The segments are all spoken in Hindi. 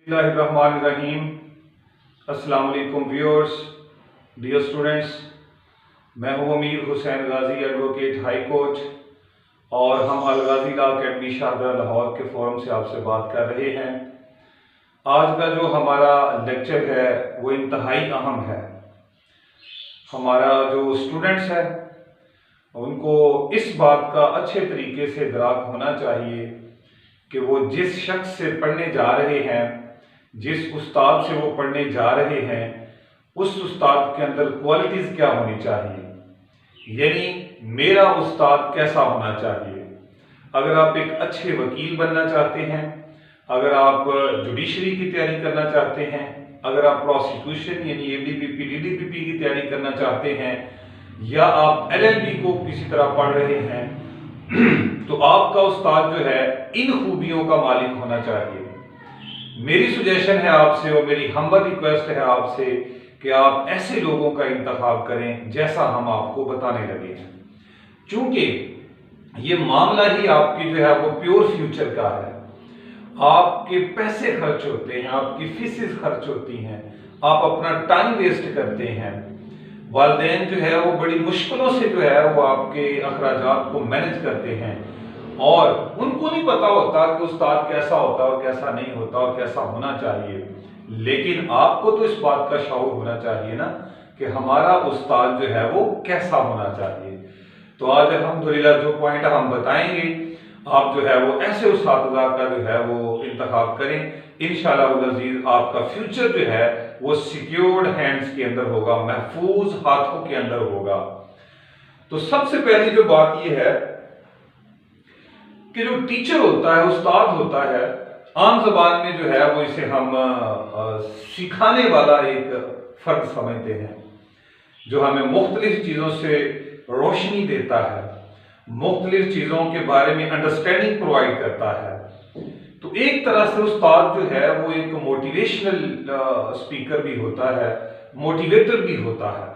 बिस्मिल्लाहिर्रहमानिर्रहीम। अस्सलाम वालेकुम व्यूअर्स, डियर स्टूडेंट्स। मैं हूं अमीर हुसैन गाजी, एडवोकेट हाई कोर्ट, और हम अल गाजी लॉ अकेडमी शाहदरा लाहौर के फोरम से आपसे बात कर रहे हैं। आज का जो हमारा लेक्चर है वो इंतहाई अहम है। हमारा जो स्टूडेंट्स है उनको इस बात का अच्छे तरीके से इदराक होना चाहिए कि वो जिस शख्स से पढ़ने जा रहे हैं, जिस उस्ताद से वो पढ़ने जा रहे हैं, उस उस्ताद के अंदर क्वालिटीज़ क्या होनी चाहिए, यानी मेरा उस्ताद कैसा होना चाहिए। अगर आप एक अच्छे वकील बनना चाहते हैं, अगर आप जुडिशरी की तैयारी करना चाहते हैं, अगर आप प्रोसिक्यूशन यानी एडीपीपी डीडीपीपी की तैयारी करना चाहते हैं, या आप एलएलबी को किसी तरह पढ़ रहे हैं तो आपका उस्ताद जो है इन खूबियों का मालिक होना चाहिए। मेरी सुजेशन है आपसे और मेरी हम्बल रिक्वेस्ट है आपसे कि आप ऐसे लोगों का इंतखाब करें जैसा हम आपको बताने लगे हैं, क्योंकि ये मामला ही आपकी जो है वो प्योर फ्यूचर का है। आपके पैसे खर्च होते हैं, आपकी फीसेस खर्च होती हैं, आप अपना टाइम वेस्ट करते हैं। वालिदैन जो है वो बड़ी मुश्किलों से जो है वो आपके अखराजात को मैनेज करते हैं, और उनको नहीं पता होता कि उस्ताद कैसा होता है और कैसा नहीं होता और कैसा होना चाहिए। लेकिन आपको तो इस बात का शऊर होना चाहिए ना कि हमारा उस्ताद जो है वो कैसा होना चाहिए। तो आज अल्हम्दुलिल्लाह जो पॉइंट हम बताएंगे, आप जो है वो ऐसे उस्तादा का जो है वो इंतखाब करें। इंशाअल्लाह अज़ीज आपका फ्यूचर जो है वो सिक्योर्ड हैंड्स के अंदर होगा, महफूज हाथों के अंदर होगा। तो सबसे पहली जो बात यह है कि जो टीचर होता है, उस्ताद होता है, आम जबान में जो है वो इसे हम सिखाने वाला एक फर्द समझते हैं, जो हमें मुख्तलिफ चीज़ों से रोशनी देता है, मुख्तलिफ चीज़ों के बारे में अंडरस्टैंडिंग प्रोवाइड करता है। तो एक तरह से उस्ताद जो है वो एक मोटिवेशनल स्पीकर भी होता है, मोटिवेटर भी होता है।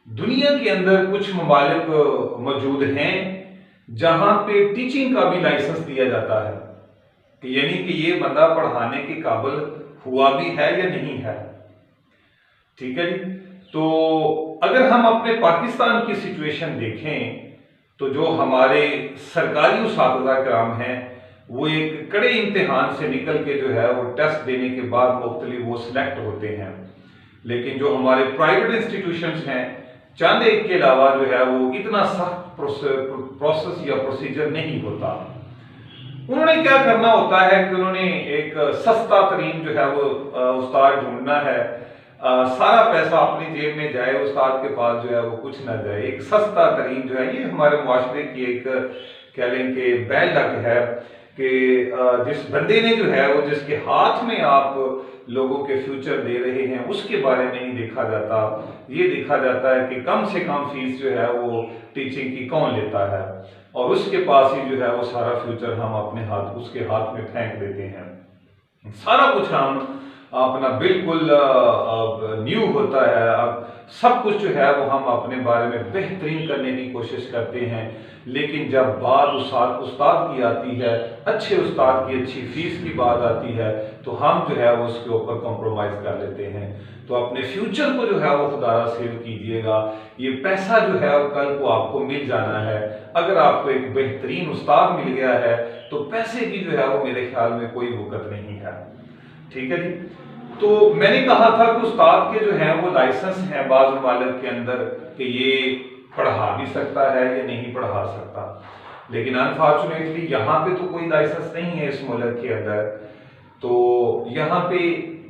दुनिया के अंदर कुछ ममालिक मौजूद हैं जहां पे टीचिंग का भी लाइसेंस दिया जाता है, कि यानी कि ये बंदा पढ़ाने के काबिल हुआ भी है या नहीं है। ठीक है जी। तो अगर हम अपने पाकिस्तान की सिचुएशन देखें तो जो हमारे सरकारी उस्ताद कराम हैं वो एक कड़े इम्तिहान से निकल के जो है वो टेस्ट देने के बाद मुख्तलिफ वो सिलेक्ट होते हैं। लेकिन जो हमारे प्राइवेट इंस्टीट्यूशंस हैं, चंद एक के अलावा जो है वो इतना सख्त प्रोसेस या प्रोसीजर नहीं होता। उन्होंने क्या करना होता है कि उन्होंने एक सस्ता तरीन जो है वो उस्ताद ढूंढना है। सारा पैसा अपनी जेब में जाए, उस्ताद के पास जो है वो कुछ ना जाए। एक सस्ता तरीन जो है, ये हमारे मुआशरे की एक कह लें कि बैड लक है कि जिस बंदे ने जो है वो, जिसके हाथ में आप लोगों के फ्यूचर दे रहे हैं, उसके बारे में नहीं देखा जाता। ये देखा जाता है कि कम से कम फीस जो है वो टीचिंग की कौन लेता है, और उसके पास ही जो है वो सारा फ्यूचर हम अपने हाथ, उसके हाथ में फेंक देते हैं। सारा कुछ हम अपना बिल्कुल न्यू होता है, अब सब कुछ जो है वो हम अपने बारे में बेहतरीन करने की कोशिश करते हैं। लेकिन जब बात उस्ताद की आती है, अच्छे उस्ताद की अच्छी फीस की बात आती है, तो हम जो है वो उसके ऊपर कॉम्प्रोमाइज़ कर लेते हैं। तो अपने फ्यूचर को जो है वो खुदारा सेव कीजिएगा। ये पैसा जो है वो कल को आपको मिल जाना है। अगर आपको एक बेहतरीन उस्ताद मिल गया है तो पैसे की जो है वो मेरे ख्याल में कोई वक़्त नहीं है। ठीक है जी। तो मैंने कहा था कि उस्ताद के जो हैं वो लाइसेंस हैं बाज़ ममालिक के अंदर कि ये पढ़ा भी सकता है या नहीं पढ़ा सकता, लेकिन अनफॉर्चुनेटली यहाँ पे तो कोई लाइसेंस नहीं है इस मुल्क के अंदर। तो यहाँ पे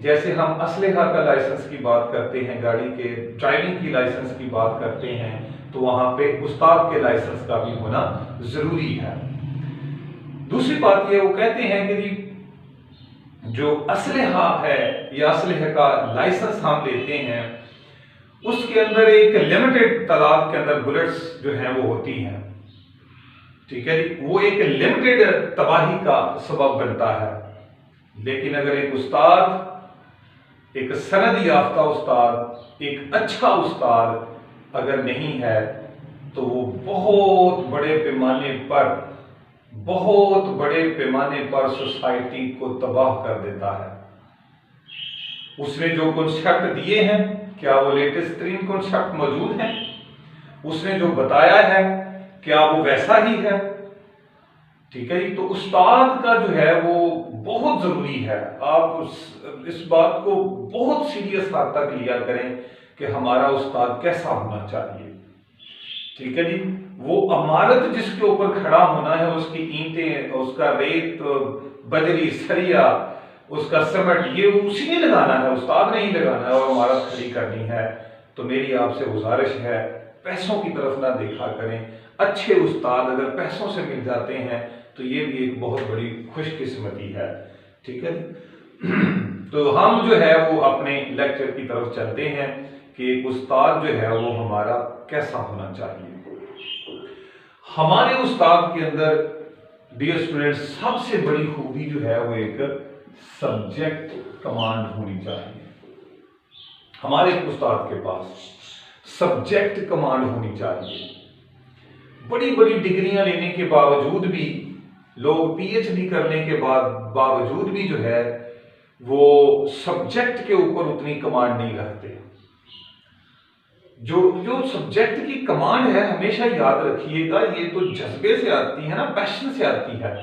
जैसे हम असलहा का लाइसेंस की बात करते हैं, गाड़ी के ड्राइविंग की लाइसेंस की बात करते हैं, तो वहाँ पे उस्ताद के लाइसेंस का भी होना ज़रूरी है। दूसरी बात ये, वो कहते हैं कि जी जो असलहा है या असलहे का लाइसेंस हम लेते हैं, उसके अंदर एक लिमिटेड तादाद के अंदर बुलेट्स जो हैं वो होती हैं। ठीक है जी। वो एक लिमिटेड तबाही का सबब बनता है। लेकिन अगर एक उस्ताद, एक सनद याफ्ता उस्ताद, एक अच्छा उस्ताद अगर नहीं है तो वो बहुत बड़े पैमाने पर बहुत बड़े पैमाने पर सोसाइटी को तबाह कर देता है। उसने जो कॉन्सेप्ट दिए हैं, क्या वो लेटेस्ट तरीन कॉन्सेप्ट मौजूद हैं? उसने जो बताया है, क्या वो वैसा ही है? ठीक है जी। तो उस्ताद का जो है वो बहुत जरूरी है। आप इस बात को बहुत सीरियस हद तक लिया करें कि हमारा उस्ताद कैसा होना चाहिए। ठीक है जी। वो इमारत जिसके ऊपर खड़ा होना है, उसकी ईंटें, उसका रेत, बजरी, सरिया, उसका सीमेंट, ये उसी ने लगाना है, उस्ताद ने ही लगाना है और इमारत खड़ी करनी है। तो मेरी आपसे गुजारिश है, पैसों की तरफ ना देखा करें। अच्छे उस्ताद अगर पैसों से मिल जाते हैं तो ये भी एक बहुत बड़ी खुशकिस्मती है। ठीक है। तो हम जो है वो अपने लेक्चर की तरफ चलते हैं कि एक उस्ताद जो है वो हमारा कैसा होना चाहिए। हमारे उस्ताद के अंदर डियर स्टूडेंट्स सबसे बड़ी खूबी जो है वो एक सब्जेक्ट कमांड होनी चाहिए। हमारे उस्ताद के पास सब्जेक्ट कमांड होनी चाहिए। बड़ी बड़ी डिग्रियां लेने के बावजूद भी, लोग पीएचडी करने के बावजूद भी जो है वो सब्जेक्ट के ऊपर उतनी कमांड नहीं रखते। जो सब्जेक्ट की कमांड है, हमेशा याद रखिएगा, ये तो जज्बे से आती है ना, पैशन से आती है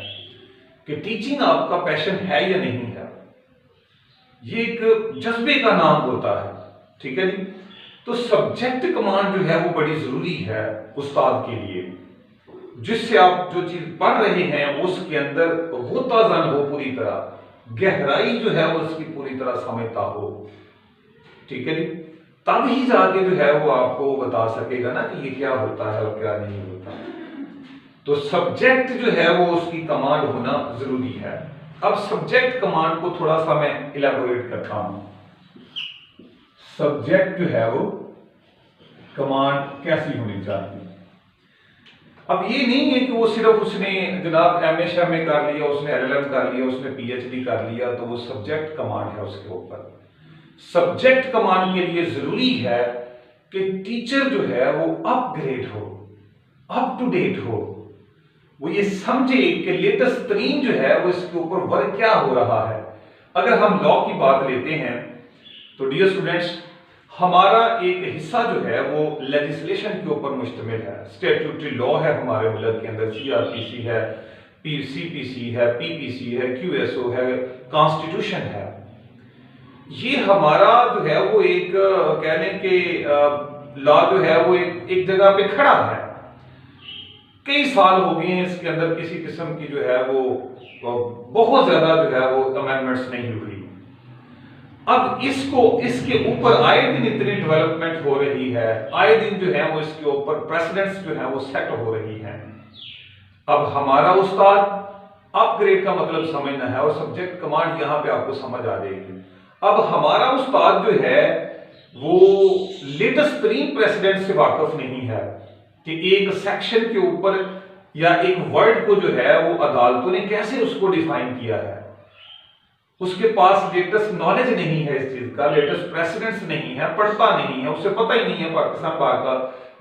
कि टीचिंग आपका पैशन है या नहीं है। ये एक जज्बे का नाम होता है। ठीक है जी। तो सब्जेक्ट कमांड जो है वो बड़ी जरूरी है उस्ताद के लिए, जिससे आप जो चीज पढ़ रहे हैं उसके अंदर गुत्ताजन हो, पूरी तरह गहराई जो है वो उसकी पूरी तरह समझता हो। ठीक है जी। तब ही जाके जो है वो आपको बता सकेगा ना कि ये क्या होता है और क्या नहीं होता। तो सब्जेक्ट जो है वो उसकी कमांड होना जरूरी है। अब सब्जेक्ट कमांड को थोड़ा सा मैं इलैबोरेट करता हूं। सब्जेक्ट जो है वो कमांड कैसी होनी चाहिए। अब ये नहीं है कि वो सिर्फ उसने जनाब एमए शमे कर लिया, उसने एलएलएम कर लिया, उसने पीएचडी कर लिया तो वो सब्जेक्ट कमांड है उसके ऊपर। सब्जेक्ट कमांड के लिए जरूरी है कि टीचर जो है वो अपग्रेड हो, अप टू डेट हो, वो ये समझे कि लेटेस्ट तरीन जो है वो इसके ऊपर वर्क क्या हो रहा है। अगर हम लॉ की बात लेते हैं तो डियर स्टूडेंट्स, हमारा एक हिस्सा जो है वो लेजिस्लेशन के ऊपर मुश्तमिल है। स्टैट्यूटरी लॉ है हमारे मुल्क के अंदर, सीआरपीसी है, सीपीसी है, पीपीसी है, क्यूएसओ है, कॉन्स्टिट्यूशन है। ये हमारा जो है वो एक कह लें कि लॉ जो है वो एक जगह पे खड़ा है। कई साल हो गए हैं इसके अंदर किसी किस्म की जो है वो बहुत ज्यादा जो है वो अमेंडमेंट्स नहीं हुई। अब इसके ऊपर आए दिन इतनी डेवलपमेंट हो रही है, आए दिन जो है वो इसके ऊपर प्रेसिडेंट्स जो है वो सेट हो रही हैं। अब हमारा उस्ताद अपग्रेड का मतलब समझना है और सब्जेक्ट कमांड यहां पे आपको समझ आ जाएगी। अब हमारा उस्ताद जो है वो लेटेस्ट तरीन प्रेसिडेंट से वाकिफ नहीं है कि एक सेक्शन के ऊपर या एक वर्ड को जो है वो अदालतों ने कैसे उसको डिफाइन किया है। उसके पास लेटेस्ट नॉलेज नहीं है इस चीज का, लेटेस्ट प्रेसिडेंट्स नहीं है, पढ़ता नहीं है, उसे पता ही नहीं है पाकिस्तान बार का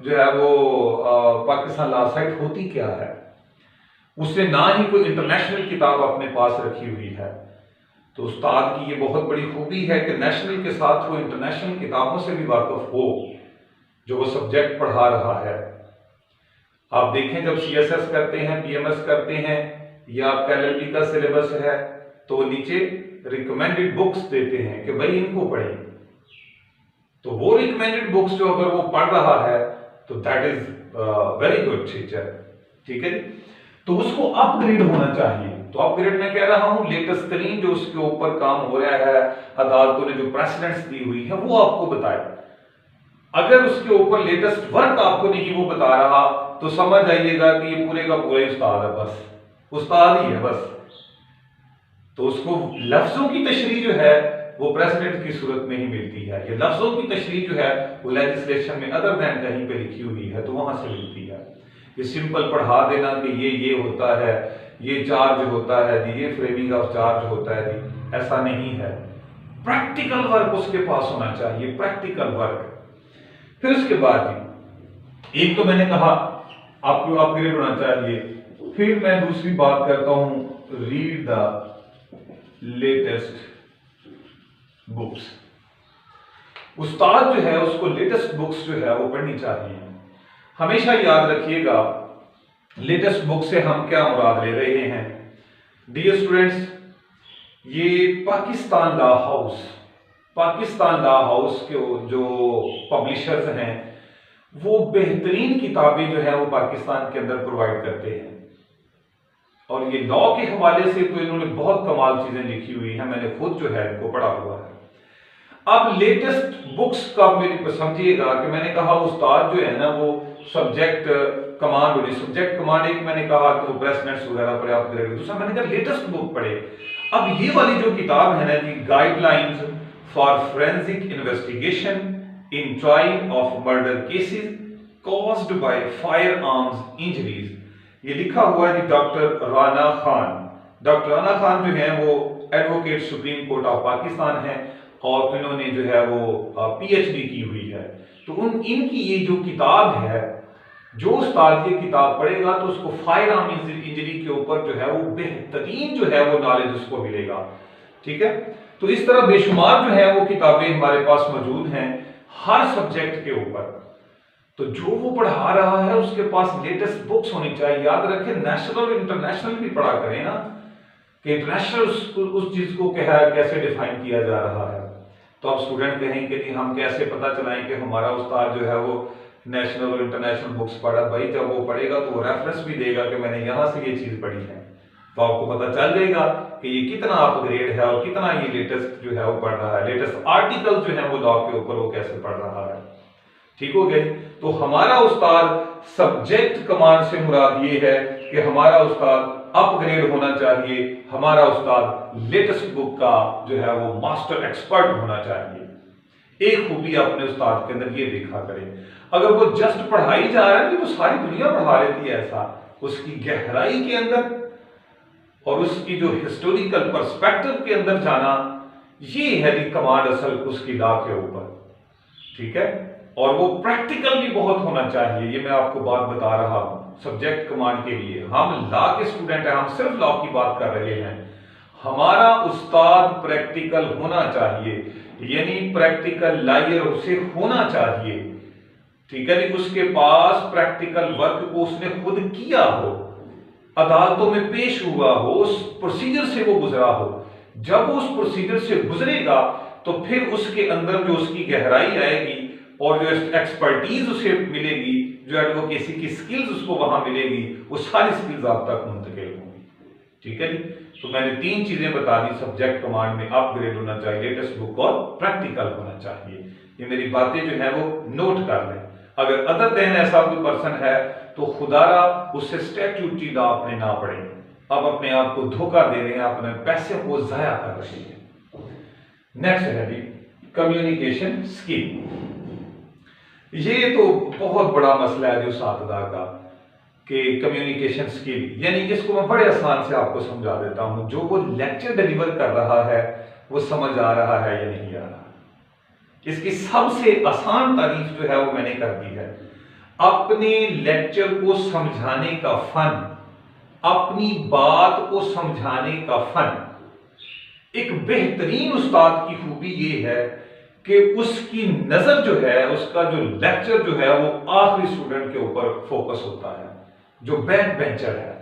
जो है वो पाकिस्तान लॉ साइट होती क्या है। उसने ना ही कोई इंटरनेशनल किताब अपने पास रखी हुई है। तो उस्ताद की ये बहुत बड़ी खूबी है कि नेशनल के साथ वो इंटरनेशनल किताबों से भी वाकिफ हो जो वो सब्जेक्ट पढ़ा रहा है। आप देखें जब सीएसएस करते हैं, पीएमएस करते हैं या आपका एलएलबी का सिलेबस है तो वो नीचे रिकमेंडेड बुक्स देते हैं कि भाई इनको पढ़ें। तो वो रिकमेंडेड बुक्स जो अगर वो पढ़ रहा है तो that is very good teacher. ठीक है। तो उसको अपग्रेड होना चाहिए। तो अपग्रेड मैं कह रहा हूं लेटेस्ट तरीन जो उसके ऊपर काम हो रहा है, अदालतों ने जो प्रेसिडेंट्स दी हुई है वो आपको बताए। अगर उसके ऊपर लेटेस्ट वर्क आपको नहीं वो बता रहा तो समझ आइएगा कि ये पूरे का पूरा उस्ताद है, बस उस्ताद ही है बस। तो उसको लफ्जों की तशरीह जो है वो प्रेसिडेंट की सूरत में ही मिलती है। ये लफ्जों की तशरीह जो है वो लेजिस्लेशन में अदर दैन कहीं पे लिखी हुई है तो वहां से मिलती है। ये सिंपल पढ़ा देना कि ये होता है, ये चार्ज होता है, ये फ्रेमिंग ऑफ चार्ज होता है, ऐसा नहीं है। प्रैक्टिकल वर्क उसके पास होना चाहिए, प्रैक्टिकल वर्क। फिर उसके बाद एक तो मैंने कहा आपको अपग्रेड होना चाहिए, फिर मैं दूसरी बात करता हूं, रीड द लेटेस्ट बुक्स। उस्ताद जो है उसको लेटेस्ट बुक्स जो है वो पढ़नी चाहिए। हमेशा याद रखिएगा लेटेस्ट बुक से हम क्या मुराद ले रहे हैं। डियर स्टूडेंट्स, ये पाकिस्तान लॉ हाउस के जो पब्लिशर्स हैं वो बेहतरीन किताबें जो है वो पाकिस्तान के अंदर प्रोवाइड करते हैं, और ये लॉ के हवाले से तो इन्होंने बहुत कमाल चीजें लिखी हुई हैं, मैंने खुद जो है इनको पढ़ा हुआ है। अब लेटेस्ट बुक्स का मेरी समझिएगा कि मैंने कहा उस्ताद जो है ना वो सब्जेक्ट कमांड एक मैंने कहा कि वो प्रेसमेंट्स वगैरह पढ़े, अपग्रेड। दूसरा मैंने कहा लेटेस्ट बुक पढ़े। अब ये वाली जो किताब है ना जी, guidelines for forensic investigation in trial of murder cases caused by firearms injuries, ये लिखा हुआ है जी डॉक्टर राना खान। डॉक्टर राना खान जो है वो advocate supreme court of Pakistan है और इन्होंने जो है वो पीएचडी की हुई है। तो इनकी ये जो किताब है, जो उस्ताद ये किताब पढ़ेगा तो उसको फायर आर्म इंजरी के ऊपर जो है वो बेहतरीन जो है वो नॉलेज उसको मिलेगा। ठीक है, तो इस तरह बेशुमार जो है वो किताबें हमारे पास मौजूद हैं हर सब्जेक्ट के ऊपर। तो जो वो पढ़ा रहा है उसके पास लेटेस्ट बुक्स होनी चाहिए। याद रखें, नेशनल और इंटरनेशनल भी पढ़ा करें ना, कि इंटरनेशनल उस चीज को कैसे डिफाइन किया जा रहा है। तो अब स्टूडेंट कहेंगे कि हम कैसे पता चलाएं कि हमारा उस्ताद जो है वो नेशनल और इंटरनेशनल बुक्स पढ़ा। भाई जब वो पढ़ेगा तो वो रेफरेंस भी देगा कि मैंने यहाँ से ये चीज पढ़ी है, तो आपको पता चल जाएगा कि ये कितना अपग्रेड है और कितना ये लेटेस्ट जो है वो पढ़ रहा है, लेटेस्ट आर्टिकल जो है वो लॉ के ऊपर वो कैसे पढ़ रहा है। ठीक हो गया। तो हमारा उस्ताद सब्जेक्ट कमांड से मुराद ये है कि हमारा उस्ताद अपग्रेड होना चाहिए, हमारा उस्ताद लेटेस्ट बुक का जो है वो मास्टर एक्सपर्ट होना चाहिए। एक खूबी अपने उस्ताद के अंदर ये देखा करें, अगर वो जस्ट पढ़ाई जा रहा है तो सारी दुनिया पढ़ा लेती है, ऐसा उसकी गहराई के अंदर और उसकी जो हिस्टोरिकल पर्सपेक्टिव के अंदर जाना, ये है कमांड असल उसकी लॉ के ऊपर। ठीक है, और वो प्रैक्टिकल भी बहुत होना चाहिए। ये मैं आपको बात बता रहा हूं सब्जेक्ट कमांड के लिए। हम लॉ के स्टूडेंट हैं, हम सिर्फ लॉ की बात कर रहे हैं। हमारा उस्ताद प्रैक्टिकल होना चाहिए, यानी प्रैक्टिकल लायर उसे होना चाहिए। ठीक है, उसके पास प्रैक्टिकल वर्क को उसने खुद किया हो, अदालतों में पेश हुआ हो, उस प्रोसीजर से वो गुजरा हो। जब वो उस प्रोसीजर से गुजरेगा तो फिर उसके अंदर जो उसकी गहराई आएगी और जो एक्सपर्टीज उसे मिलेगी, जो एडवोकेसी की स्किल्स उसको वहां मिलेगी, वो सारी स्किल्स आप तक मुंतकिल होंगी। ठीक है जी, तो मैंने 3 चीजें बता दी। सब्जेक्ट कमांड में अपग्रेड होना चाहिए, लेटेस्ट बुक और प्रैक्टिकल होना चाहिए। ये मेरी बातें जो है वो नोट कर लें। अगर अदर देन ऐसा कोई पर्सन है तो खुदारा उससे स्टैट्यूटरी लॉ अपने ना पढ़े। अब अपने आप को धोखा दे रहे हैं, अपने पैसे को जाया कर रहे हैं। नेक्स्ट है जी कम्युनिकेशन स्किल। ये तो बहुत बड़ा मसला है जो सातदा का, कि कम्युनिकेशन स्किल, यानी इसको मैं बड़े आसान से आपको समझा देता हूं। जो वो लेक्चर डिलीवर कर रहा है वो समझ आ रहा है या नहीं आ रहा। इसकी सबसे आसान तारीफ जो है वो मैंने कर दी है। अपने लेक्चर को समझाने का फन, अपनी बात को समझाने का फन। एक बेहतरीन उस्ताद की खूबी ये है कि उसकी नजर जो है, उसका जो लेक्चर जो है वो आखिरी स्टूडेंट के ऊपर फोकस होता है, जो बैक बेंचर है।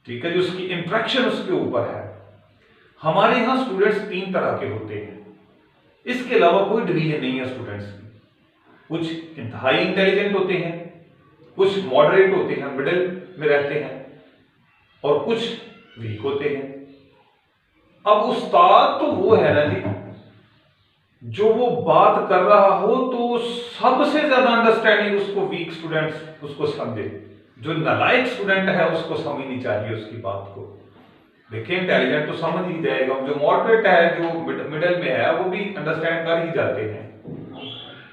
ठीक है, जो उसकी इंट्रैक्शन उसके ऊपर है। हमारे यहां स्टूडेंट्स 3 तरह के होते हैं, इसके अलावा कोई डिवीजन नहीं है स्टूडेंट्स की। कुछ इंतहाई इंटेलिजेंट होते हैं, कुछ मॉडरेट होते हैं, मिडिल में रहते हैं, और कुछ वीक होते हैं। अब उस्ताद तो वो है ना जी, जो वो बात कर रहा हो तो सबसे ज्यादा अंडरस्टैंडिंग उसको वीक स्टूडेंट्स उसको समझे। जो नालायक स्टूडेंट है उसको समझनी चाहिए उसकी बात को। देखिए इंटेलिजेंट तो समझ ही जाएगा, जो मॉडरेट है, जो मिडिल में है, वो भी अंडरस्टैंड कर ही जाते हैं।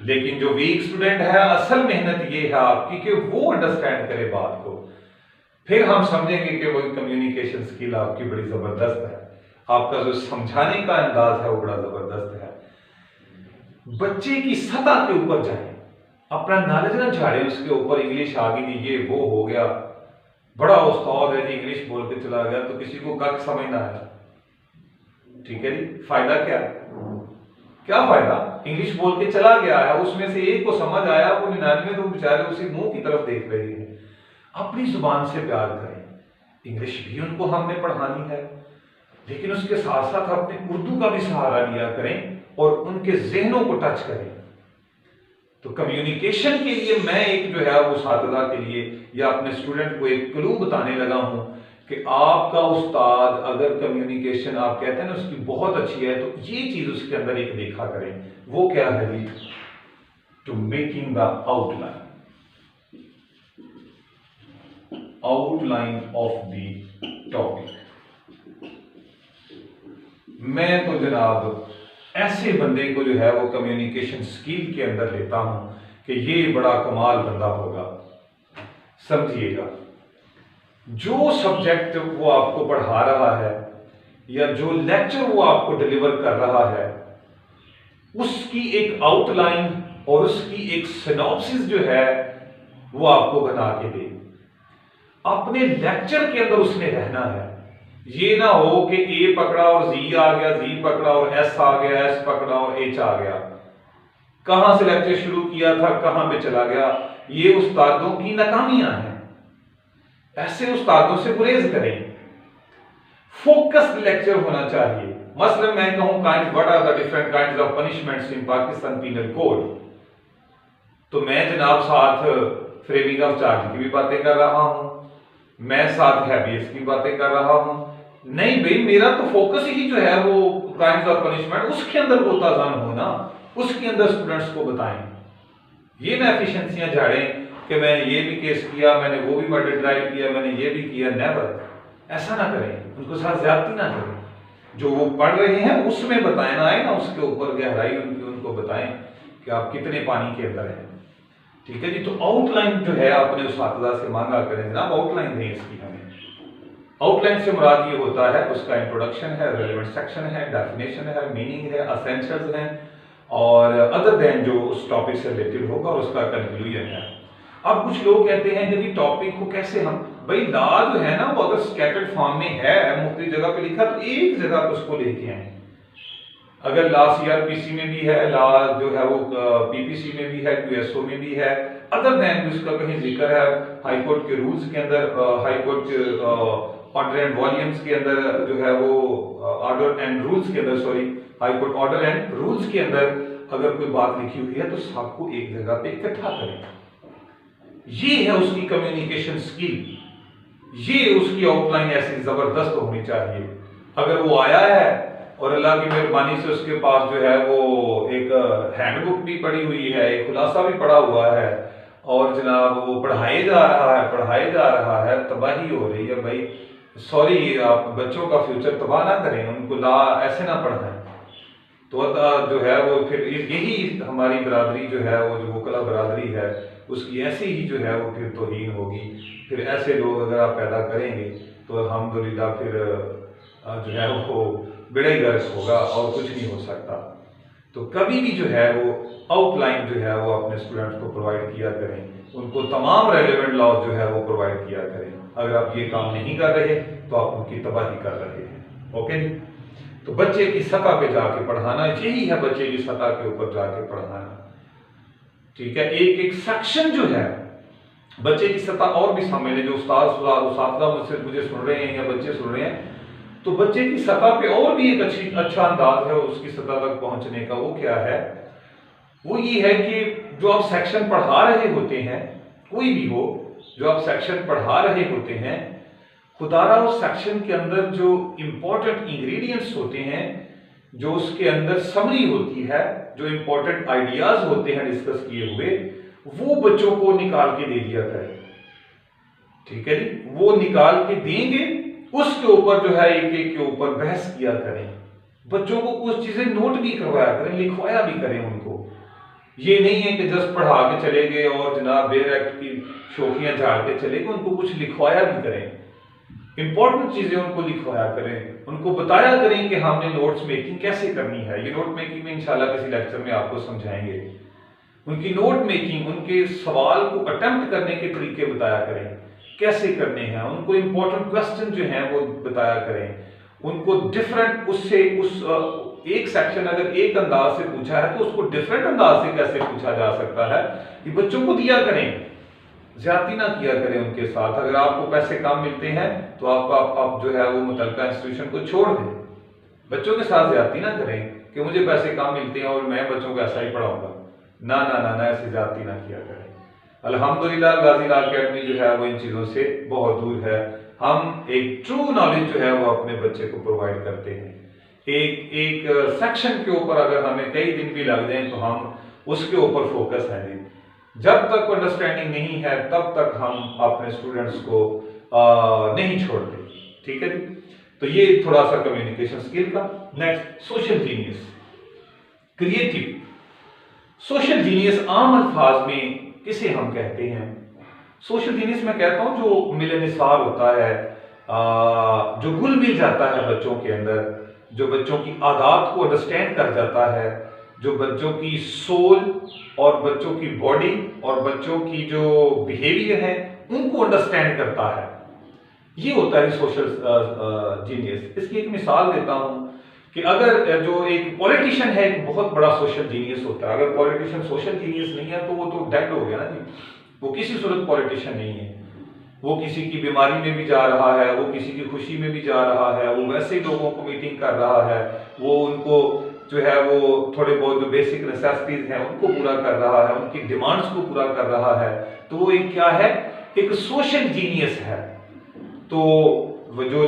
लेकिन जो वीक स्टूडेंट है, असल मेहनत ये है आपकी कि वो अंडरस्टैंड करे बात को। फिर हम समझेंगे कि वो कम्युनिकेशन स्किल आपकी बड़ी जबरदस्त है, आपका जो समझाने का अंदाज है वो बड़ा जबरदस्त है। बच्चे की सतह के ऊपर जाए, अपना नॉलेज ना झाड़े उसके ऊपर। इंग्लिश आ गई, ये वो हो गया, बड़ा उस्ताद है जी, इंग्लिश बोल के चला गया तो किसी को कख समझ ना आया, ठीक है जी, फायदा क्या? क्या फायदा? इंग्लिश बोल के चला गया है, उसमें से एक को समझ आया, वो 99 तो बेचारे उसी मुंह की तरफ देख रहे हैं। अपनी जुबान से प्यार करें, इंग्लिश भी उनको हमने पढ़ानी है, लेकिन उसके साथ साथ अपने उर्दू का भी सहारा लिया करें और उनके जहनों को टच करें। तो कम्युनिकेशन के लिए मैं एक जो है वो साथदा के लिए या अपने स्टूडेंट को एक क्लू बताने लगा हूं कि आपका उस्ताद अगर कम्युनिकेशन आप कहते हैं ना उसकी बहुत अच्छी है, तो ये चीज उसके अंदर एक देखा करें। वो क्या है जी? To making the outline of the topic. मैं तो जनाब ऐसे बंदे को जो है वो कम्युनिकेशन स्किल के अंदर लेता हूं कि ये बड़ा कमाल बंदा होगा। समझिएगा, जो सब्जेक्ट वो आपको पढ़ा रहा है या जो लेक्चर वो आपको डिलीवर कर रहा है, उसकी एक आउटलाइन और उसकी एक सिनॉप्सिस जो है वो आपको बना के दे। अपने लेक्चर के अंदर उसने रहना है। ये ना हो कि ए पकड़ा और जी आ गया, जी पकड़ा और एस आ गया, एस पकड़ा और एच आ गया। कहां से लेक्चर शुरू किया था, कहां पे चला गया। ये उस्तादों की नाकामियां हैं। ऐसे उस्तादों से गुरेज करें। फोकस्ड लेक्चर होना चाहिए। मसलन मैं कहूं what are the different kinds of punishments in Pakistan penal code, तो मैं जनाब साथ फ्रेमिंग ऑफ चार्ज की भी बातें कर रहा हूं, मैं साथ हैबियट्स की बातें कर रहा हूं। नहीं भाई, मेरा तो फोकस ही जो है वो क्राइम्स और पनिशमेंट, उसके अंदर गोताजान होना, उसके अंदर स्टूडेंट्स को बताएं। ये ना एफिशिएंसियां झाड़ें कि मैं ये भी केस किया, मैंने वो भी मर्डर ड्राइव किया, मैंने ये भी किया। नेवर, ऐसा ना करें, उनको साथ ज्यादती ना करें। जो वो पढ़ रहे हैं उसमें बताएं, ना आए ना उसके ऊपर गहराई उनको बताएं कि आप कितने पानी के अंदर हैं। ठीक है जी। तो आउटलाइन जो है अपने उस्तादा से मांगा करें, जनाब आउटलाइन दें इसकी हमें। आउटलाइन से मुराद ये होता है उसका इंट्रोडक्शन है, रेलेवेंट सेक्शन है, डेफिनेशन है, मीनिंग है, एसेंशियल्स हैं और अदर देन जो उस टॉपिक से रिलेटेड होगा और उसका कंक्लूजन है। अब कुछ लोग कहते हैं कि टॉपिक को कैसे हम, भाई ला जो है ना वो अगर स्कैटर्ड फॉर्म में है, मुख्तलिफ जगह पे लिखा, तो एक जगह पे उसको लेके आए। अगर ला सीआरपीसी में भी है, ला जो है वो पीपीसी में भी है, क्यूएसओ में भी है, अदर देन उसका कहीं जिक्र है हाई कोर्ट के रूल्स के अंदर, हाई कोर्ट के ऑर्डर एंड वॉल्यूम्स के अंदर जो है वो ऑर्डर एंड रूल्स के अंदर, sorry high court order and rules के अंदर अगर कोई बात लिखी हुई है तो सबको एक जगह पे इकट्ठा करें। ये है उसकी कम्युनिकेशन स्किल, ये उसकी आउटलाइन ऐसी जबरदस्त होनी चाहिए। अगर वो आया है और अल्लाह की मेहरबानी से उसके पास जो है वो एक हैंडबुक भी पड़ी हुई है, एक खुलासा भी पड़ा हुआ है और जनाब वो पढ़ाए जा रहा है, तबाही हो रही है, भाई सॉरी, आप बच्चों का फ्यूचर तबाह ना करें, उनको ला ऐसे ना पढ़ाएं। तो जो है वो फिर यही हमारी बरादरी जो है वो जो वकला बरादरी है उसकी ऐसी ही जो है वो फिर तौहीन होगी। फिर ऐसे लोग अगर आप पैदा करेंगे तो अल्हम्दुलिल्लाह फिर जो है वो बेड़ा ही गर्क होगा और कुछ नहीं हो सकता। तो कभी भी जो है वो आउटलाइन जो है वो अपने स्टूडेंट्स को प्रोवाइड किया करें, उनको तमाम रेलेवेंट लॉज जो है वो प्रोवाइड किया करें। अगर आप ये काम नहीं कर रहे तो आप उनकी तबाही कर रहे हैं। ओके, तो बच्चे की सतह पे जाके पढ़ाना, यही है बच्चे की सतह के ऊपर जाके पढ़ाना। ठीक है, एक एक सेक्शन जो है बच्चे की सतह और भी शामिल है। जो उस्ताद मुझे सुन रहे हैं या बच्चे सुन रहे हैं, तो बच्चे की सतह पे और भी एक अच्छा अंदाज है उसकी सतह तक पहुंचने का। वो क्या है? वो ये है कि जो आप सेक्शन पढ़ा रहे होते हैं, कोई भी हो, जो आप सेक्शन पढ़ा रहे होते हैं, खुदारा उस सेक्शन के अंदर जो इंपॉर्टेंट इंग्रेडिएंट्स होते हैं, जो उसके अंदर समरी होती है, जो इंपॉर्टेंट आइडियाज होते हैं डिस्कस किए हुए, वो बच्चों को निकाल के दे दिया करें। ठीक है जी, वो निकाल के देंगे, उसके ऊपर जो है एक एक के ऊपर बहस किया करें। बच्चों को कुछ चीजें नोट भी करवाया करें, लिखवाया भी करें उनको। ये नहीं है कि जस्ट पढ़ा के चले गए और जनाब बेर एक्ट की शोखियां झाड़ के चले गए, उनको कुछ लिखवाया भी करें, इंपॉर्टेंट चीजें उनको लिखवाया करें, उनको बताया करें कि हमने नोट्स मेकिंग कैसे करनी है। ये नोट मेकिंग में इंशाल्लाह किसी लेक्चर में आपको समझाएंगे। उनकी नोट मेकिंग, उनके सवाल को अटेम्प्ट करने के तरीके बताया करें। कैसे करने हैं, उनको इंपॉर्टेंट क्वेश्चन जो हैं वो बताया करें, उनको डिफरेंट उससे उस एक सेक्शन अगर एक अंदाज से पूछा है तो उसको डिफरेंट अंदाज से कैसे पूछा जा सकता है, ये बच्चों को दिया करें। ज्यादती ना किया करें उनके साथ। अगर आपको पैसे कम मिलते हैं तो आप जो है वो मुतलका इंस्टीट्यूशन को छोड़ दें। बच्चों के साथ ज्यादती ना करें कि मुझे पैसे कम मिलते हैं और मैं बच्चों को ऐसा ही पढ़ाऊंगा। ना ना ना ना, ऐसी ज्यादती ना किया करें। अल्हम्दुलिल्लाह गाजी लॉ अकेडमी जो है वो इन चीजों से बहुत दूर है। हम एक ट्रू नॉलेज जो है वो अपने बच्चे को प्रोवाइड करते हैं। एक सेक्शन के ऊपर अगर हमें कई दिन भी लग जाए तो हम उसके ऊपर फोकस है। जब तक अंडरस्टैंडिंग नहीं है तब तक हम अपने स्टूडेंट्स को नहीं छोड़ते। ठीक है जी। तो ये थोड़ा सा कम्युनिकेशन स्किल का। Next, social genius, creative. Social genius आम अल्फाज में किसे हम कहते हैं? सोशल जीनियस मैं कहता हूं जो मिलनसार होता है, जो घुल मिल जाता है बच्चों के अंदर, जो बच्चों की आदत को अंडरस्टैंड कर जाता है, जो बच्चों की सोल और बच्चों की बॉडी और बच्चों की जो बिहेवियर है उनको अंडरस्टैंड करता है। ये होता है सोशल जीनियस। इसकी एक मिसाल देता हूं कि अगर जो एक पॉलिटिशियन है एक बहुत बड़ा सोशल जीनियस होता है। अगर पॉलिटिशियन सोशल जीनियस नहीं है तो वो तो डेड हो गया ना जी, वो किसी सूरत पॉलिटिशियन नहीं है। वो किसी की बीमारी में भी जा रहा है, वो किसी की खुशी में भी जा रहा है, वो वैसे ही लोगों को मीटिंग कर रहा है, वो उनको जो है वो थोड़े बहुत जो बेसिक नेसेसिटीज हैं उनको पूरा कर रहा है, उनकी डिमांड्स को पूरा कर रहा है। तो वो एक क्या है, एक सोशल जीनियस है। तो जो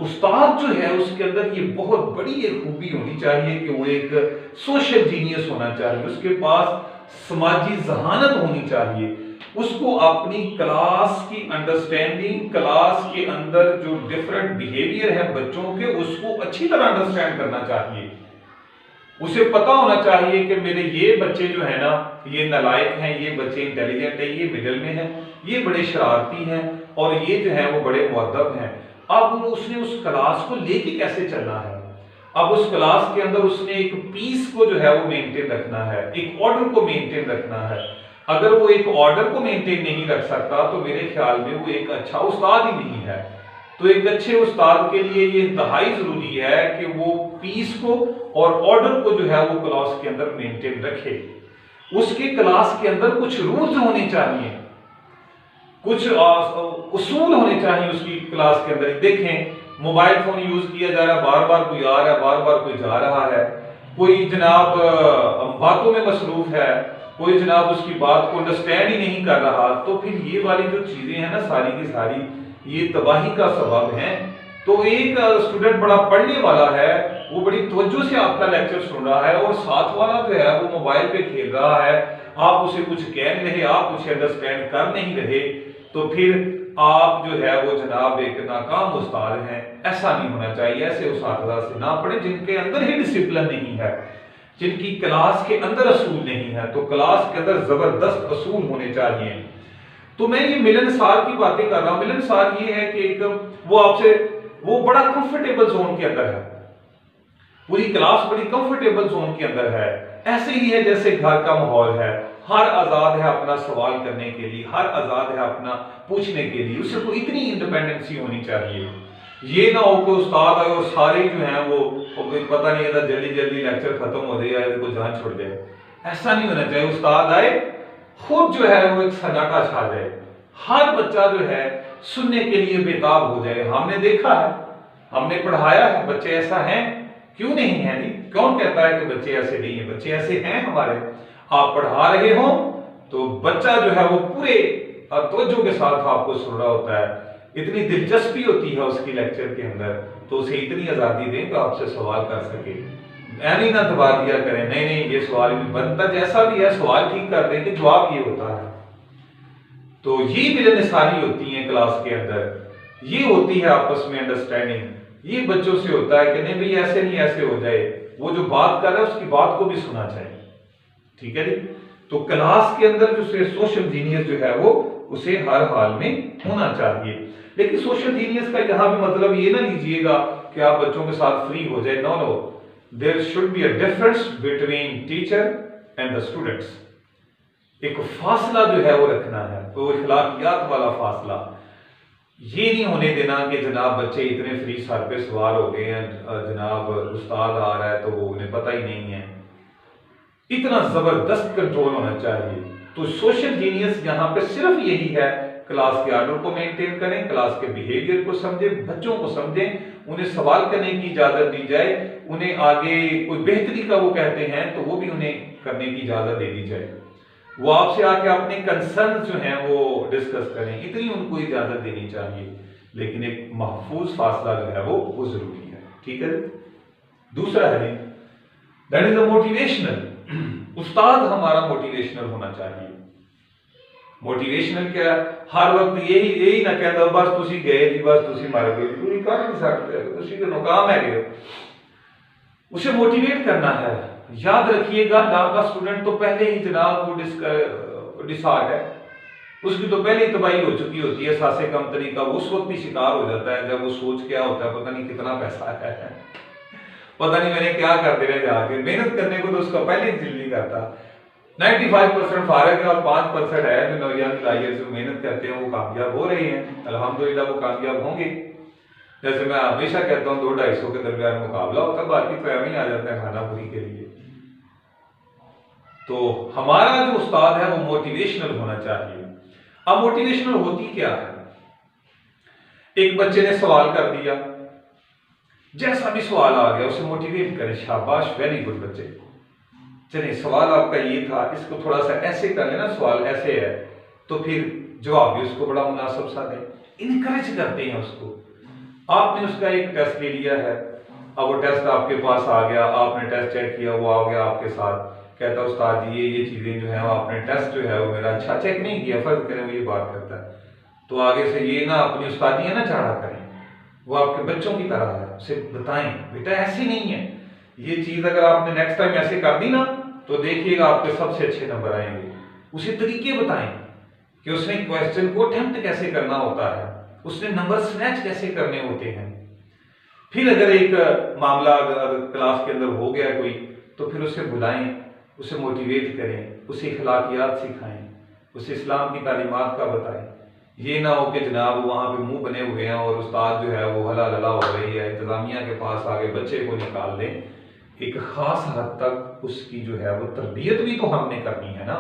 उस्ताद जो है उसके अंदर ये बहुत बड़ी एक खूबी होनी चाहिए कि वो एक सोशल जीनियस होना चाहिए, उसके पास समाजी जहानत होनी चाहिए, उसको अपनी क्लास की अंडरस्टैंडिंग, क्लास के अंदर जो डिफरेंट बिहेवियर है बच्चों के उसको अच्छी तरह अंडरस्टैंड करना चाहिए। उसे पता होना चाहिए कि मेरे ये बच्चे जो है ना ये नालायक हैं, ये बच्चे इंटेलिजेंट है, ये मिडिल में हैं, ये बड़े शरारती हैं और ये जो है वो बड़े मुअद्दब हैं। अब उसने उस क्लास को लेके कैसे चलना है, अब उस क्लास के अंदर उसने एक पीस को जो है वो मेंटेन रखना है, एक ऑर्डर को मेंटेन रखना है। अगर वो एक ऑर्डर को मेंटेन नहीं रख सकता तो मेरे ख्याल में वो एक अच्छा उस्ताद ही नहीं है। तो एक अच्छे उस्ताद के लिए ये इंतहाई जरूरी है कि वो पीस को और ऑर्डर को जो है वो क्लास के अंदर मेंटेन रखे। उसके क्लास के अंदर कुछ रूल्स होने चाहिए, कुछ उसूल होने चाहिए उसकी क्लास के अंदर। देखें मोबाइल फोन यूज किया जा रहा है, बार बार कोई आ रहा है, बार बार कोई जा रहा है, कोई जनाब बातों में मसरूफ है, कोई जनाब उसकी बात को अंडरस्टैंड ही नहीं कर रहा। तो फिर ये वाली जो चीजें हैं ना सारी की सारी ये तबाही का सबब है। तो एक स्टूडेंट बड़ा पढ़ने वाला है, वो बड़ी तवज्जो से आपका लेक्चर सुन रहा है और साथ वाला जो है वो मोबाइल पे खेल रहा है, आप उसे कुछ कह नहीं रहे, आप उसे अंडरस्टैंड कर नहीं रहे, तो फिर आप जो है वो जनाब एक नाकाम उस्ताद हैं। ऐसा नहीं होना चाहिए। ऐसे उस्ताद से ना पढ़े जिनके अंदर ही डिसिप्लिन नहीं है, जिनकी क्लास के अंदर असूल नहीं है। तो क्लास के अंदर जबरदस्त असूल होने चाहिए। तो मैं ये मिलनसार की बातें कर रहा हूं। मिलनसार ये है कि एक वो आपसे वो बड़ा कंफर्टेबल जोन के अंदर है, पूरी क्लास बड़ी कंफर्टेबल जोन के अंदर है। ऐसे ही है जैसे घर का माहौल है, हर आजाद है अपना सवाल करने के लिए, हर आजाद है अपना पूछने के लिए, उसे को इतनी इंडिपेंडेंसी होनी चाहिए। ये ना हो कि उस्ताद आए और सारे जो हैं वो पता नहीं था जल्दी जल्दी लेक्चर खत्म हो जाए या को जान छोड़ जाए। ऐसा नहीं होना चाहिए। उस्ताद आए खुद जो है वो एक सन्नाटा छा जाए, हर बच्चा जो है सुनने के लिए बेताब हो जाए। हमने देखा है, हमने पढ़ाया है, बच्चे ऐसा हैं, क्यों नहीं है? नहीं, कौन कहता है कि बच्चे ऐसे नहीं है? बच्चे ऐसे हैं हमारे। आप पढ़ा रहे हो तो बच्चा जो है वो पूरे तवज्जो के साथ आपको सुन रहा होता है, इतनी दिलचस्पी होती है उसकी लेक्चर के अंदर, तो उसे इतनी आजादी दें कि आपसे सवाल कर सके। ऐनी ना दबा दिया करें, नहीं नहीं ये सवाल भी बनता, जैसा भी है सवाल ठीक कर दें कि जवाब ये होता है। तो ये मिलनसारी होती है क्लास के अंदर, ये होती है आपस में अंडरस्टैंडिंग। ये बच्चों से होता है कि नहीं भाई ऐसे नहीं ऐसे हो जाए, वो जो बात कर रहा है उसकी बात को भी सुना चाहिए। ठीक है जी। तो क्लास के अंदर जो सोशल जीनियस जो है वो उसे हर हाल में होना चाहिए। लेकिन सोशल जीनियस का यहां भी मतलब ये ना लीजिएगा कि आप बच्चों के साथ फ्री हो जाए। No no, there should be a difference between teacher and the students. एक फासला जो है वो रखना है, तो इखलाकियात वाला फासला। ये नहीं होने देना कि जनाब बच्चे इतने फ्री सर पे सवार हो गए हैं, जनाब उस्ताद आ रहा है तो वो उन्हें पता ही नहीं है। इतना जबरदस्त कंट्रोल होना चाहिए। तो सोशल जीनियस यहाँ पे सिर्फ यही है, क्लास के आर्डर को मेंटेन करें, क्लास के बिहेवियर को समझें, बच्चों को समझें, उन्हें सवाल करने की इजाजत दी जाए, उन्हें आगे कोई बेहतरी का वो कहते हैं तो वो भी उन्हें करने की इजाजत दे दी जाए, वो आपसे आके अपने कंसर्न जो हैं वो डिस्कस करें, इतनी उनको इजाजत देनी चाहिए। लेकिन एक महफूज फासला जो है वो जरूरी है। ठीक है। दूसरा है दैट इज द मोटिवेशनल। उस्ताद हमारा मोटिवेशनल होना चाहिए। मोटिवेशनल क्या, हर वक्त यही ना कहता बस तुसी गए जी, बस तुसी मर गए, तुसी कर नहीं सकते, तुसी तो नाकाम है गए। उसे मोटिवेट करना है। याद रखिएगा, लॉ का स्टूडेंट तो पहले ही जनाब वो डिसऑर्ड है, उसकी तो पहले ही तबाही हो चुकी होती है सासे कंपनी का, उस वक्त ही शिकार हो जाता है जब वो सोच क्या होता है पता नहीं कितना पैसा है, पता नहीं मैंने क्या कर देना जाके, मेहनत करने को तो उसका पहले ही दिल नहीं करता। 95% फारग है और 5% है जो नौजवान लाइयर से मेहनत करते हैं वो कामयाब हो रहे हैं, अल्हम्दुलिल्लाह वो कामयाब होंगे। जैसे मैं हमेशा कहता हूँ 200-250 के दरमियान मुकाबला होता है, बाकी तो एम ही आ जाता है खाना पूरी के लिए। तो हमारा जो उस्ताद है वो मोटिवेशनल होना चाहिए। अब मोटिवेशनल होती क्या है, एक बच्चे ने सवाल कर दिया, जैसा भी सवाल आ गया उसे मोटिवेट करें, शाबाश वेरी गुड बच्चे, चलिए सवाल आपका ये था, इसको थोड़ा सा ऐसे कर लेना, सवाल ऐसे है, तो फिर जवाब भी उसको बड़ा मुनासिब सा दें, इनकरेज करते हैं उसको। आपने उसका एक टेस्ट ले लिया है, अब वो टेस्ट आपके पास आ गया, आपने टेस्ट चेक किया, वो आ गया आपके साथ, कहता उस्ताद जी ये चीजें जो है आपने टेस्ट जो है वो मेरा अच्छा चेक नहीं किया, फर्ज करें वो ये बात करता है, तो आगे से ये ना अपनी उस्तादियां ना चढ़ा करें, वो आपके बच्चों की तरह है, उसे बताएं बेटा ऐसी नहीं है, ये चीज अगर आपने नेक्स्ट टाइम ऐसे कर दी ना तो देखिएगा आपके सबसे अच्छे नंबर आएंगे। उसे तरीके बताएं कि उसने क्वेश्चन को अटेम्प्ट कैसे करना होता है, उसने नंबर स्नैच कैसे करने होते हैं। फिर अगर एक मामला अगर क्लास के अंदर हो गया कोई, तो फिर उसे बुलाएं, उसे मोटिवेट करें, उसे इखलाकियात सिखाएं, उसे इस्लाम की तालीमात का बताएं। ये ना हो कि जनाब वहाँ पे मुंह बने हुए हैं और उस्ताद जो है वो हला लला हो रही है, इंतजामिया के पास आगे बच्चे को निकाल दें। एक खास हद तक उसकी जो है वो तरबियत भी तो हमने करनी है ना।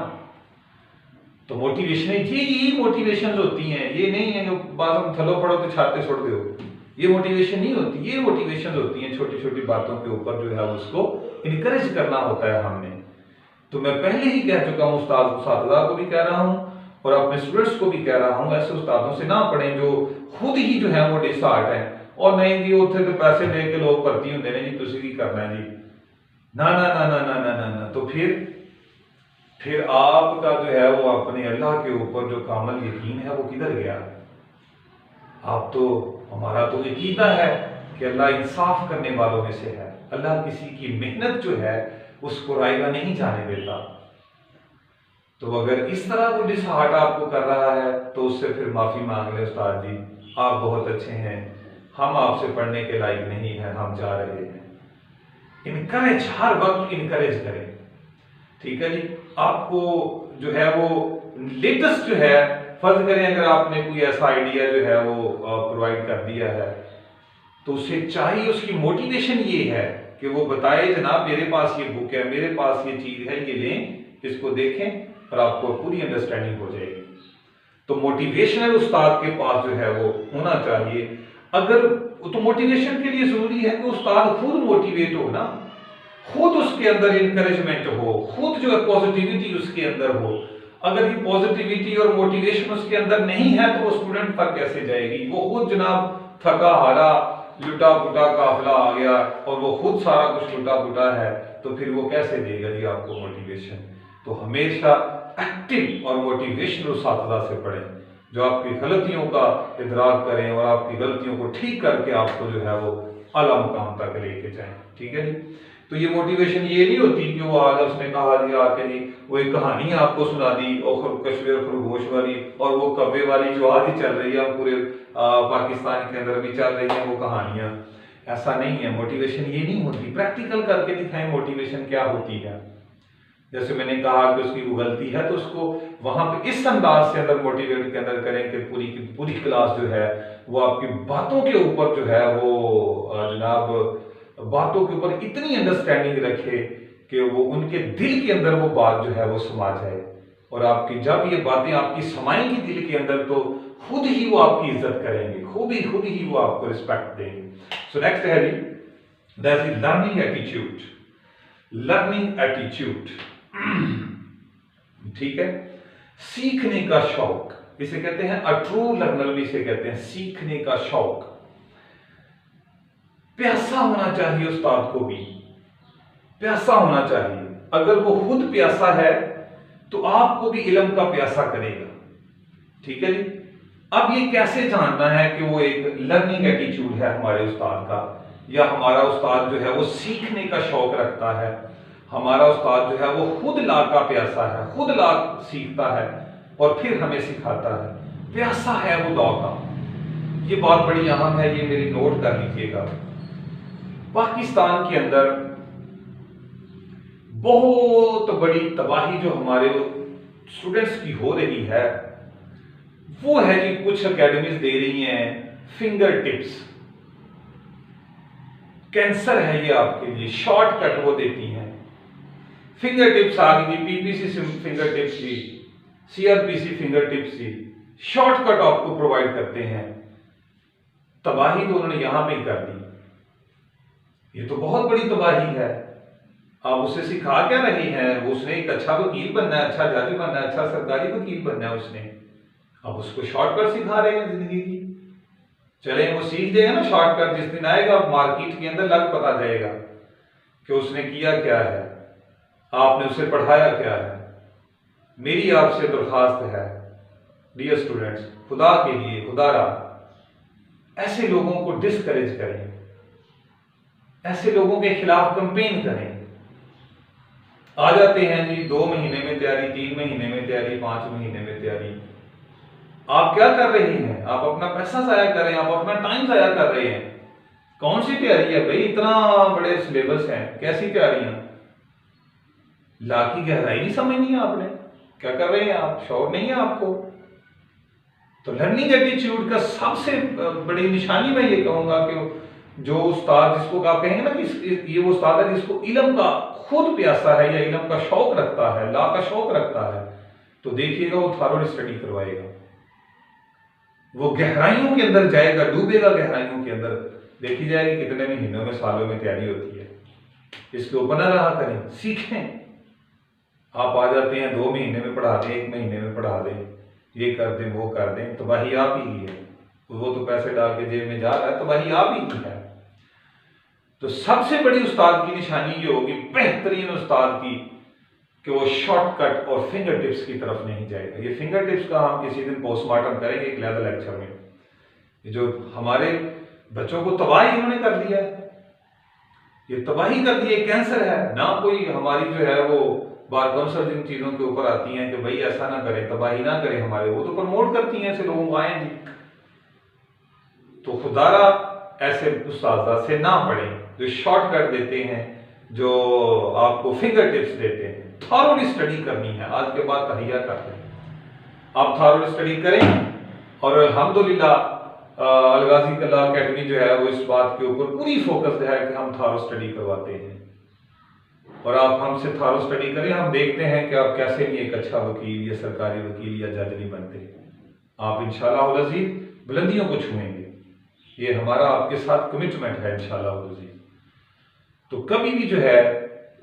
तो मोटिवेशन यही मोटिवेशन होती हैं, ये नहीं है कि बस हम थलो पढ़ो तो छाते छोड़ दो, ये मोटिवेशन नहीं होती, ये मोटिवेशन होती हैं छोटी छोटी बातों के ऊपर जो है उसको इनकरेज करना होता है हमने। तो मैं पहले ही कह चुका हूँ, उस्ताद को भी कह रहा हूँ और अपने स्टूडेंट्स को भी कह रहा हूँ, ऐसे उस्तादों से ना पढ़ें जो खुद ही जो है वो डिसहार्ट है, और नहीं जी उसे तो पैसे दे के लोग भर्ती होंगे ने जी तुसी की करना है जी, ना ना ना ना ना ना ना ना। तो फिर आपका जो है वो अपने अल्लाह के ऊपर जो कामल यकीन है वो किधर गया। आप तो, हमारा तो यकीन है कि अल्लाह इंसाफ करने वालों में से है, अल्लाह किसी की मेहनत जो है उसको रायगा नहीं जाने देता। तो अगर इस तरह वो डिसहार्ट आपको कर रहा है तो उससे फिर माफी मांग ले, उस्ताद जी आप बहुत अच्छे हैं, हम आपसे पढ़ने के लायक नहीं है, हम जा रहे हैं। इनकरेज, हर वक्त इनकरेज करें। ठीक है जी। आपको जो है वो लेटेस्ट जो है, फर्ज करें अगर आपने कोई ऐसा आइडिया जो है वो प्रोवाइड कर दिया है तो उसे चाहिए, उसकी मोटिवेशन ये है कि वो बताए जनाब मेरे पास ये बुक है, मेरे पास ये चीज है, ये लें, इसको देखें और आपको पूरी अंडरस्टैंडिंग हो जाएगी। तो मोटिवेशनल उस्ताद के पास जो है वो होना चाहिए। अगर तो मोटिवेशन के लिए जरूरी है कि उस्ताद खुद मोटिवेट हो ना, खुद उसके अंदर इंकरेजमेंट हो, खुद जो है पॉजिटिविटी उसके अंदर हो। अगर ये पॉजिटिविटी और मोटिवेशन उसके अंदर नहीं है तो वो स्टूडेंट तक कैसे जाएगी। वो खुद जनाब थका हारा लुटा पुटा काफिला आ गया और वो खुद सारा कुछ लुटा पुटा है, तो फिर वो कैसे देगा जी आपको मोटिवेशन। तो हमेशा एक्टिव और मोटिवेशनल उस्ताद से पढ़ें जो आपकी गलतियों का इदराक करें और आपकी गलतियों को ठीक करके आपको जो है वो आला मुकाम तक लेके जाएं। ठीक है जी। तो ये मोटिवेशन ये नहीं होती कि वो आज उसने कहा जी आके जी वो एक कहानी आपको सुना दी और कश्मीर खरगोश वाली और वो कब्बे वाली जो आज ही चल रही है पूरे पाकिस्तान के अंदर भी चल रही है वो कहानियां, ऐसा नहीं है। मोटिवेशन ये नहीं होती, प्रैक्टिकल करके दिखाएं मोटिवेशन क्या होती है। जैसे मैंने कहा कि उसकी वो गलती है तो उसको वहां पे इस अंदाज से अंदर मोटिवेट के अंदर करें कि पूरी की पूरी क्लास जो है वो आपकी बातों के ऊपर जो है वो जनाब बातों के ऊपर इतनी अंडरस्टैंडिंग रखे कि वो उनके दिल के अंदर वो बात जो है वो समा जाए, और आपकी जब ये बातें आपकी समाएंगी दिल के अंदर तो खुद ही वो आपकी इज्जत करेंगे, खुद ही वो आपको रिस्पेक्ट देंगे। सो नेक्स्ट है जी, that is learning attitude. Learning attitude, ठीक है, सीखने का शौक, इसे कहते हैं अ ट्रू लर्नर भी इसे कहते हैं, सीखने का शौक। प्यासा होना चाहिए उस्ताद को भी, प्यासा होना चाहिए। अगर वो खुद प्यासा है तो आपको भी इल्म का प्यासा करेगा, ठीक है जी। अब ये कैसे जानना है कि वो एक लर्निंग एटीट्यूड है हमारे उस्ताद का, या हमारा उस्ताद जो है वो सीखने का शौक रखता है, हमारा उस्ताद जो है वो खुद ला का प्यासा है, खुद ला सीखता है और फिर हमें सिखाता है, प्यासा है वो लॉ का। ये बात बड़ी अहम है, ये मेरी नोट कर लीजिएगा। पाकिस्तान के अंदर बहुत बड़ी तबाही जो हमारे स्टूडेंट्स की हो रही है वो है जी, कुछ एकेडमीज दे रही हैं फिंगर टिप्स। कैंसर है ये आपके लिए, शॉर्टकट वो देती हैं। फिंगर टिप्स आ गई, पीपीसी फिंगर टिप्स भी, सीआरपीसी फिंगर टिप्स भी, शॉर्टकट आपको प्रोवाइड करते हैं। तबाही तो उन्होंने यहां पे ही कर दी, ये तो बहुत बड़ी तबाही है। आप उससे सिखा क्या रहे हैं? उसने एक अच्छा वकील बनना है, अच्छा जज बनना है, अच्छा सरकारी वकील बनना है उसने, अब उसको शॉर्टकट सिखा रहे हैं जिंदगी की। चले वो सीख जाएगा ना शॉर्टकट, जिस दिन आएगा मार्केट के अंदर लग पता जाएगा कि उसने किया क्या है, आपने उसे पढ़ाया क्या है। मेरी आपसे दरखास्त है डियर स्टूडेंट्स, खुदा के लिए, खुदारा ऐसे लोगों को डिस्करेज करें, ऐसे लोगों के खिलाफ कंपेन करें। आ जाते हैं जी 2 महीने में तैयारी, 3 महीने में तैयारी, 5 महीने में तैयारी। आप क्या कर रहे हैं? आप अपना पैसा जाया कर रहे हैं, आप अपना टाइम जाया कर रहे हैं। कौन सी तैयारी है भाई? इतना बड़े सिलेबस हैं, कैसी तैयारियां? ला की गहराई नहीं समझनी है आपने, क्या कर रहे हैं आप? शौक नहीं है आपको? तो लर्निंग एटीट्यूड का सबसे बड़ी निशानी मैं ये कहूंगा कि जो उस्ताद, जिसको आप कहेंगे ना कि ये वो उस्ताद है जिसको इल्म का खुद प्यासा है या इल्म का शौक रखता है, ला का शौक रखता है, तो देखिएगा वो थॉरोली स्टडी करवाएगा, वो गहराइयों के अंदर जाएगा, डूबेगा गहराइयों के अंदर। देखी जाएगी कितने महीनों में, सालों में तैयारी होती है। इसके ऊपर ना रहा करें, सीखें। आप आ जाते हैं 2 महीने में पढ़ा दें, 1 महीने में पढ़ा दें, ये कर दें, वो कर दें, तो वही आप ही है। वो तो पैसे डाल के जेब में जा रहा है, तो वही आप ही है। तो सबसे बड़ी उस्ताद की निशानी ये होगी, बेहतरीन उस्ताद की, कि वो शॉर्टकट और फिंगर टिप्स की तरफ नहीं जाएगा। ये फिंगर टिप्स का हम किसी दिन पोस्टमार्टम करेंगे एक अलग लेक्चर में। ये जो हमारे बच्चों को तबाही इन्होंने कर दिया है, ये तबाही कर दी है, कैंसर है ना। कोई हमारी जो है वो बार काउंसल जिन चीजों के ऊपर आती हैं कि भाई ऐसा ना करें, तबाही ना करें हमारे, वो तो प्रमोट करती हैं ऐसे लोगों को, आए जी। तो खुदारा ऐसे उस्ताद से ना पढ़ें जो शॉर्टकट देते हैं, जो आपको फिंगर टिप्स देते हैं। थॉरोली स्टडी करनी है, आज के बाद तहैया कर लें। आप थॉरोली स्टडी करें और अल्हम्दुलिल्लाह अलगाजी कला अकेडमी जो है वो इस बात के ऊपर पूरी फोकस्ड है कि हम थॉरो स्टडी करवाते हैं। और आप हमसे थॉरो स्टडी करें, हम देखते हैं कि आप कैसे भी एक अच्छा वकील या सरकारी वकील या जज नहीं बनते। आप इंशाअल्लाह अज़ीज़ बुलंदियों को छुएंगे, ये हमारा आपके साथ कमिटमेंट है इंशाअल्लाह अज़ीज़। तो कभी भी जो है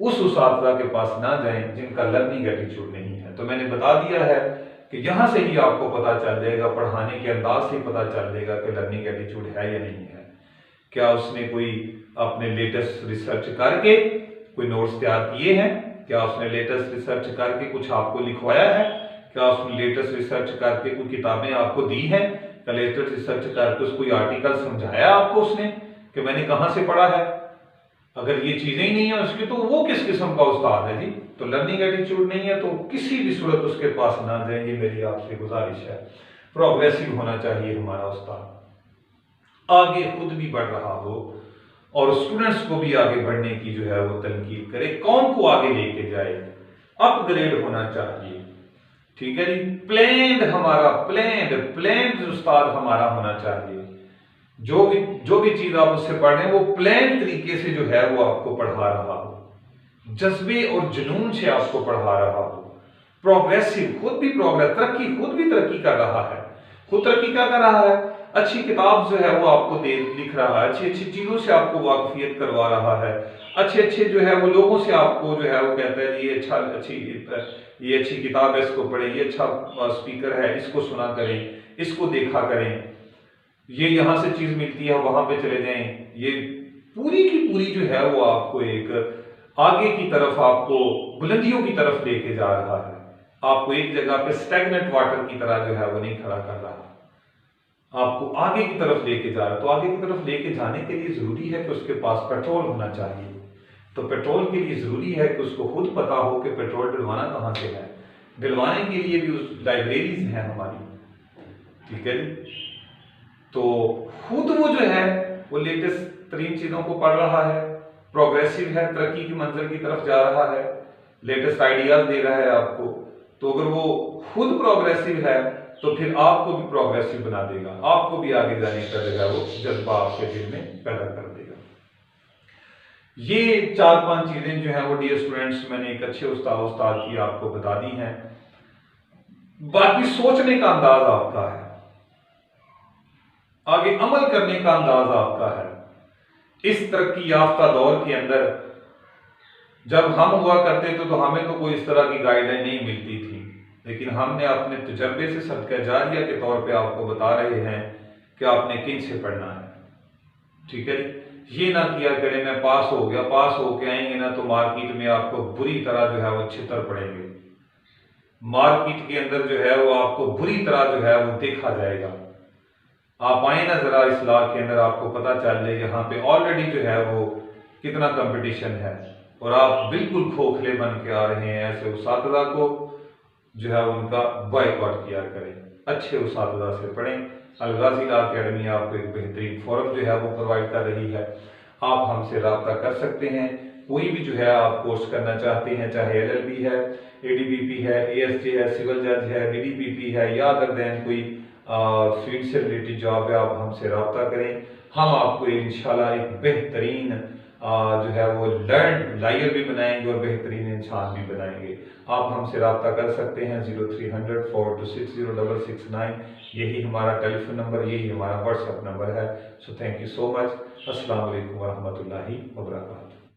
उस उस्ताद के पास ना जाएं जिनका लर्निंग एटीट्यूड नहीं है। तो मैंने बता दिया है कि यहां से ही आपको पता चल जाएगा, पढ़ाने के अंदाज से ही पता चल जाएगा कि लर्निंग एटीट्यूड है या नहीं है। क्या उसने कोई अपने लेटेस्ट रिसर्च करके कोई नोट्स तैयार किए हैं? क्या उसने लेटेस्ट रिसर्च करके कुछ आपको लिखवाया है? क्या उसने लेटेस्ट रिसर्च करके कोई किताबें आपको दी हैं? क्या लेटेस्ट रिसर्च करके उसको कोई आर्टिकल समझाया आपको उसने कि मैंने कहां से पढ़ा है? अगर ये चीजें ही नहीं है उसकी, तो वो किस किस्म का उस्ताद है जी? तो लर्निंग एटीट्यूड नहीं है तो किसी भी सूरत उसके पास ना जाए, ये मेरी आपसे गुजारिश है। प्रोग्रेसिव होना चाहिए हमारा उस्ताद, आगे खुद भी बढ़ रहा हो और स्टूडेंट्स को भी आगे बढ़ने की जो है वो तनकीद करे, कौम को आगे लेके जाए, अपग्रेड होना चाहिए। ठीक है जी, प्लेन्ड हमारा प्लेन्ड उस्ताद हमारा होना चाहिए। जो भी चीज आप उससे पढ़ रहे हैं वो प्लान तरीके से जो है वो आपको पढ़ा रहा हो, जज्बे और जुनून से आपको पढ़ा रहा हो, प्रोग्रेसिव, खुद भी प्रोग्रेस, तरक्की, खुद भी तरक्की कर रहा है, खुद तरक्की क्या कर रहा है, अच्छी किताब जो है वो आपको दे लिख रहा है, अच्छी अच्छी चीजों से आपको वाकफियत करवा रहा है, अच्छे अच्छे जो है वो लोगों से आपको जो है वो कहता है ये अच्छी किताब है, इसको पढ़ें, ये अच्छा स्पीकर है, इसको सुना करें, इसको देखा करें, ये यहां से चीज मिलती है वहां पे चले जाएं। ये पूरी की पूरी जो है वो आपको एक आगे की तरफ, आपको बुलंदियों की तरफ लेके जा रहा है, आपको एक जगह पे स्टैग्नेंट वाटर की तरह जो है वो नहीं खड़ा कर रहा, आपको आगे की तरफ लेके जा रहा है। तो आगे की तरफ लेके जाने के लिए जरूरी है कि उसके पास पेट्रोल होना चाहिए। तो पेट्रोल के लिए जरूरी है कि उसको खुद पता हो कि पेट्रोल डलवाना कहाँ से है। डलवाने के लिए भी उस लाइब्रेरीज हैं हमारी, ठीक है जी। तो खुद वो जो है वो लेटेस्ट तरीन चीजों को पढ़ रहा है, प्रोग्रेसिव है, तरक्की की मंजिल की तरफ जा रहा है, लेटेस्ट आइडियाज दे रहा है आपको। तो अगर वो खुद प्रोग्रेसिव है तो फिर आपको भी प्रोग्रेसिव बना देगा, आपको भी आगे जाने का जो है वो जज्बा आपके दिल में पैदा कर देगा। ये 4-5 चीजें जो है वो डियर स्टूडेंट्स मैंने एक अच्छे उस्ताद की आपको बता दी हैं। बाकी सोचने का अंदाज आपका है, आगे अमल करने का अंदाज आपका है। इस तरक्की याफ्ता दौर के अंदर जब हम हुआ करते थे तो हमें तो कोई इस तरह की गाइडलाइन नहीं मिलती थी, लेकिन हमने अपने तजर्बे से सदका जारिया के तौर पे आपको बता रहे हैं कि आपने किन से पढ़ना है, ठीक है। ये ना किया करें मैं पास हो गया, पास होके आएंगे ना तो मार्केट में आपको बुरी तरह जो है वो छितर पड़ेंगे, मार्केट के अंदर जो है वो आपको बुरी तरह जो है वो देखा जाएगा। आप आए ना जरा इस लाख के अंदर, आपको पता चल जाए यहाँ पे ऑलरेडी जो है वो कितना कंपटीशन है और आप बिल्कुल खोखले बन के आ रहे हैं। ऐसे उस्तादा को जो है उनका बॉयकॉट किया करें, अच्छे उस्तादा से पढ़ें। अलगाजी लॉ अकेडमी आपको एक बेहतरीन फोरम जो है वो प्रोवाइड कर रही है, आप हमसे रब्ता कर सकते हैं। कोई भी जो है आप कोर्स करना चाहते हैं, चाहे LLB है, ADBP है, ASJ है, सिविल जज है, DDPP है या अदर देन कोई फील्ड से रिलेटेड जॉब है, आप हमसे रब्ता करें। हम आपको इंशाल्लाह एक बेहतरीन जो है वो लर्न लायर भी बनाएंगे और बेहतरीन इंसान भी बनाएंगे। आप हमसे रब्ता कर सकते हैं 0300 4260669, यही हमारा टेलीफोन नंबर, यही हमारा व्हाट्सएप नंबर है। So thank you so much. अस्सलाम वालेकुम वरहमतुल्लाहि वबरकातुहू।